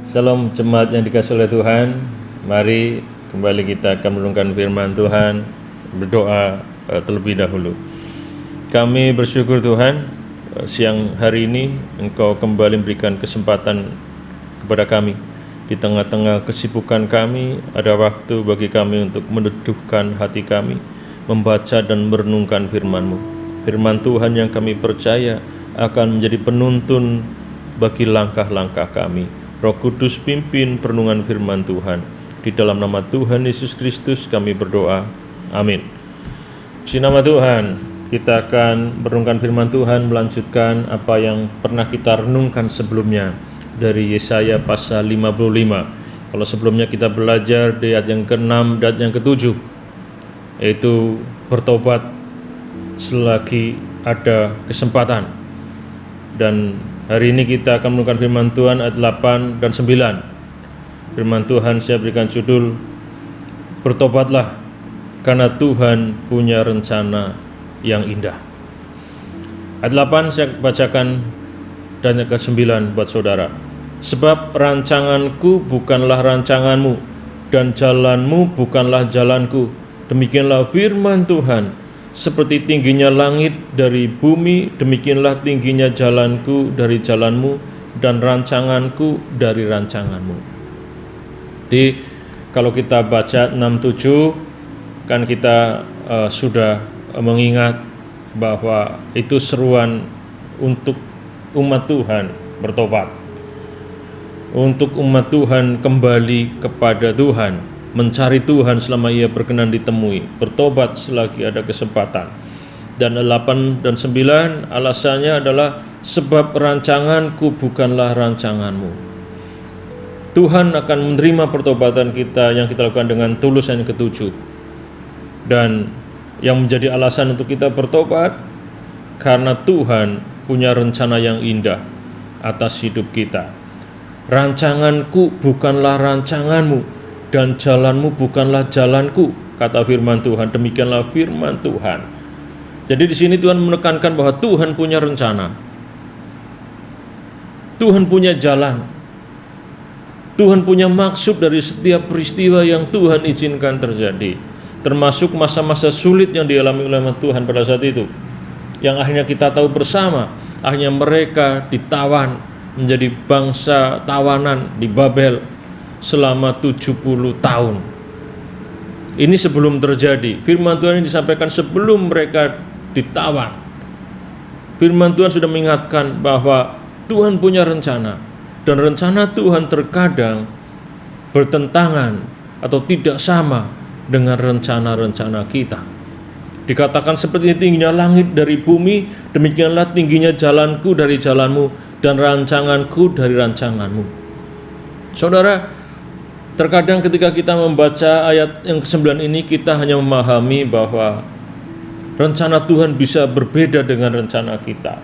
Salam jemaat yang dikasihi oleh Tuhan. Mari kembali kita akan merenungkan firman Tuhan, berdoa terlebih dahulu. Kami bersyukur Tuhan, siang hari ini Engkau kembali memberikan kesempatan kepada kami. Di tengah-tengah kesibukan kami, ada waktu bagi kami untuk meneduhkan hati kami, membaca dan merenungkan firman-Mu. Firman Tuhan yang kami percaya akan menjadi penuntun bagi langkah-langkah kami. Roh Kudus pimpin perenungan firman Tuhan. Di dalam nama Tuhan Yesus Kristus kami berdoa. Amin. Di nama Tuhan, kita akan merenungkan firman Tuhan, melanjutkan apa yang pernah kita renungkan sebelumnya dari Yesaya pasal 55. Kalau sebelumnya kita belajar di ayat yang ke-6 dan yang ke-7, yaitu bertobat selagi ada kesempatan. Dan hari ini kita akan merenungkan firman Tuhan ayat 8 dan 9. Firman Tuhan saya berikan judul, bertobatlah karena Tuhan punya rencana yang indah. Ayat 8 saya bacakan dan ayat ke-9 buat saudara. Sebab rancanganku bukanlah rancanganmu, dan jalanmu bukanlah jalanku. Demikianlah firman Tuhan. Seperti tingginya langit dari bumi, demikianlah tingginya jalanku dari jalanmu, dan rancanganku dari rancanganmu. Jadi kalau kita baca 6-7, kan kita sudah mengingat bahwa itu seruan untuk umat Tuhan bertobat, untuk umat Tuhan kembali kepada Tuhan, mencari Tuhan selama ia berkenan ditemui, bertobat selagi ada kesempatan. Dan 8 dan 9 alasannya adalah sebab rancanganku bukanlah rancanganmu. Tuhan akan menerima pertobatan kita yang kita lakukan dengan tulus. Yang ke-7, dan yang menjadi alasan untuk kita bertobat karena Tuhan punya rencana yang indah atas hidup kita. Rancanganku bukanlah rancanganmu, dan jalanmu bukanlah jalanku, kata firman Tuhan. Demikianlah firman Tuhan. Jadi di sini Tuhan menekankan bahwa Tuhan punya rencana, Tuhan punya jalan, Tuhan punya maksud dari setiap peristiwa yang Tuhan izinkan terjadi, termasuk masa-masa sulit yang dialami oleh Tuhan pada saat itu, yang akhirnya kita tahu bersama, akhirnya mereka ditawan menjadi bangsa tawanan di Babel selama 70 tahun. Ini sebelum terjadi. Firman Tuhan ini disampaikan sebelum mereka ditawan. Firman Tuhan sudah mengingatkan bahwa Tuhan punya rencana, dan rencana Tuhan terkadang bertentangan atau tidak sama dengan rencana-rencana kita. Dikatakan seperti tingginya langit dari bumi, demikianlah tingginya jalanku dari jalanmu, dan rancanganku dari rancanganmu. Saudara, terkadang ketika kita membaca ayat yang ke-9 ini, kita hanya memahami bahwa rencana Tuhan bisa berbeda dengan rencana kita.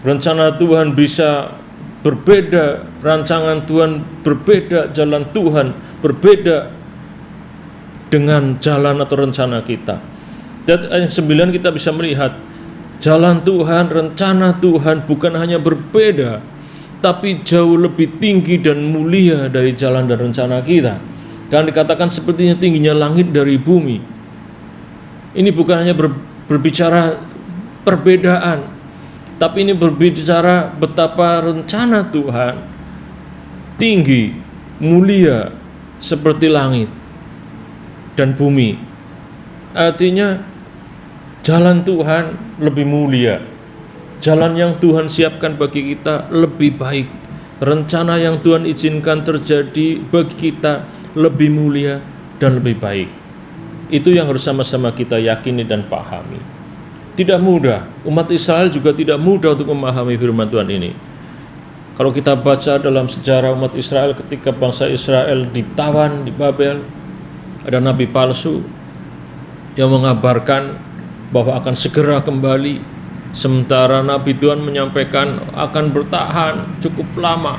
Rencana Tuhan bisa berbeda, rancangan Tuhan berbeda, jalan Tuhan berbeda dengan jalan atau rencana kita. Dan ayat 9 kita bisa melihat jalan Tuhan, rencana Tuhan bukan hanya berbeda, tapi jauh lebih tinggi dan mulia dari jalan dan rencana kita. Kan dikatakan sepertinya tingginya langit dari bumi. Ini bukan hanya berbicara perbedaan, tapi ini berbicara betapa rencana Tuhan tinggi, mulia seperti langit dan bumi. Artinya jalan Tuhan lebih mulia, jalan yang Tuhan siapkan bagi kita lebih baik, rencana yang Tuhan izinkan terjadi bagi kita lebih mulia dan lebih baik. Itu yang harus sama-sama kita yakini dan pahami. Tidak mudah, umat Israel juga tidak mudah untuk memahami firman Tuhan ini. Kalau kita baca dalam sejarah umat Israel, ketika bangsa Israel ditawan di Babel, ada nabi palsu yang mengabarkan bahwa akan segera kembali, sementara nabi Tuhan menyampaikan akan bertahan cukup lama.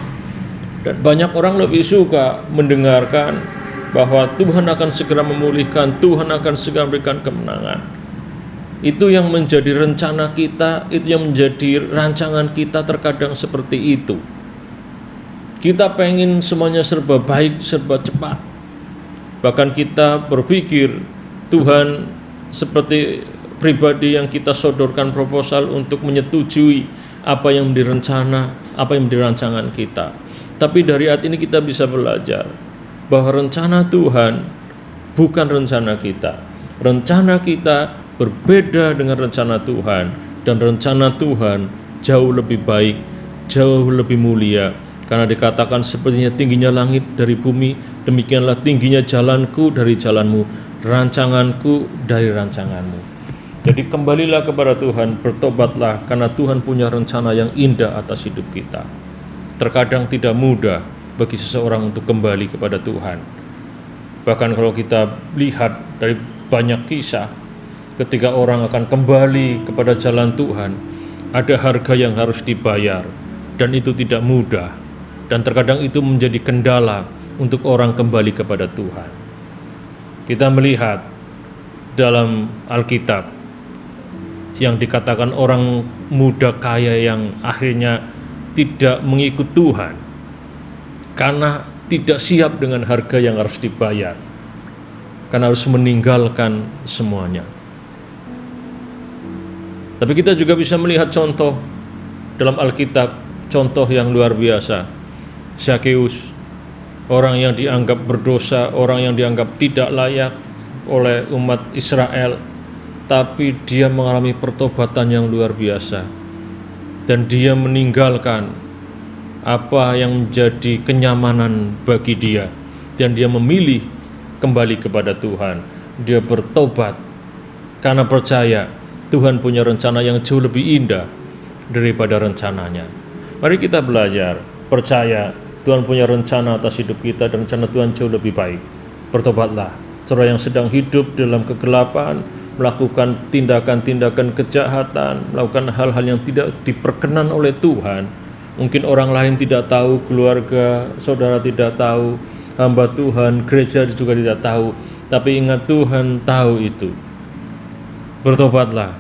Dan banyak orang lebih suka mendengarkan bahwa Tuhan akan segera memulihkan, Tuhan akan segera memberikan kemenangan. Itu yang menjadi rencana kita, itu yang menjadi rancangan kita terkadang seperti itu. Kita pengen semuanya serba baik, serba cepat. Bahkan kita berpikir Tuhan seperti pribadi yang kita sodorkan proposal untuk menyetujui apa yang direncana, apa yang dirancangan kita. Tapi dari ayat ini kita bisa belajar bahwa rencana Tuhan bukan rencana kita. Rencana kita berbeda dengan rencana Tuhan, dan rencana Tuhan jauh lebih baik, jauh lebih mulia. Karena dikatakan sepertinya tingginya langit dari bumi, demikianlah tingginya jalanku dari jalanmu, rancanganku dari rancanganmu. Jadi kembalilah kepada Tuhan, bertobatlah, karena Tuhan punya rencana yang indah atas hidup kita. Terkadang tidak mudah bagi seseorang untuk kembali kepada Tuhan. Bahkan kalau kita lihat dari banyak kisah, ketika orang akan kembali kepada jalan Tuhan, ada harga yang harus dibayar, dan itu tidak mudah. Dan terkadang itu menjadi kendala untuk orang kembali kepada Tuhan. Kita melihat dalam Alkitab yang dikatakan orang muda kaya yang akhirnya tidak mengikut Tuhan karena tidak siap dengan harga yang harus dibayar, karena harus meninggalkan semuanya. Tapi kita juga bisa melihat contoh dalam Alkitab, contoh yang luar biasa. Zakheus, orang yang dianggap berdosa, orang yang dianggap tidak layak oleh umat Israel, tapi dia mengalami pertobatan yang luar biasa, dan dia meninggalkan apa yang menjadi kenyamanan bagi dia, dan dia memilih kembali kepada Tuhan. Dia bertobat karena percaya Tuhan punya rencana yang jauh lebih indah daripada rencananya. Mari kita belajar, percaya Tuhan punya rencana atas hidup kita, dan rencana Tuhan jauh lebih baik. Bertobatlah, saudara yang sedang hidup dalam kegelapan, melakukan tindakan-tindakan kejahatan, melakukan hal-hal yang tidak diperkenan oleh Tuhan. Mungkin orang lain tidak tahu, keluarga saudara tidak tahu, hamba Tuhan, gereja juga tidak tahu, tapi ingat Tuhan tahu itu. Bertobatlah,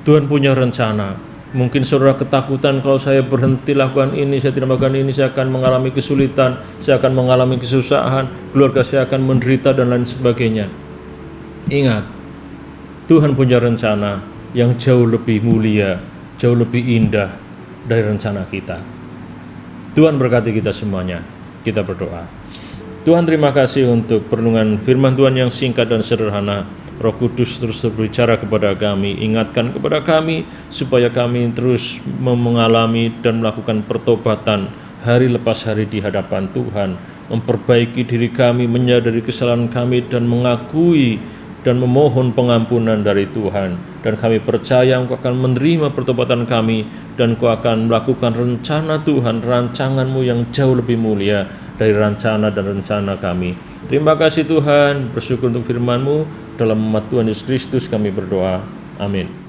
Tuhan punya rencana. Mungkin saudara ketakutan, kalau saya berhenti lakukan ini, saya tidak melakukan ini, saya akan mengalami kesulitan, saya akan mengalami kesusahan, keluarga saya akan menderita, dan lain sebagainya. Ingat, Tuhan punya rencana yang jauh lebih mulia, jauh lebih indah dari rencana kita. Tuhan berkati kita semuanya. Kita berdoa. Tuhan, terima kasih untuk perenungan firman Tuhan yang singkat dan sederhana. Roh Kudus terus berbicara kepada kami, ingatkan kepada kami supaya kami terus mengalami dan melakukan pertobatan hari lepas hari di hadapan Tuhan, memperbaiki diri kami, menyadari kesalahan kami, dan mengakui dan memohon pengampunan dari Tuhan. Dan kami percaya Engkau akan menerima pertobatan kami, dan Engkau akan melakukan rencana Tuhan, rancangan-Mu yang jauh lebih mulia dari rencana dan rencana kami. Terima kasih Tuhan, bersyukur untuk firman-Mu. Dalam nama Tuhan Yesus Kristus kami berdoa. Amin.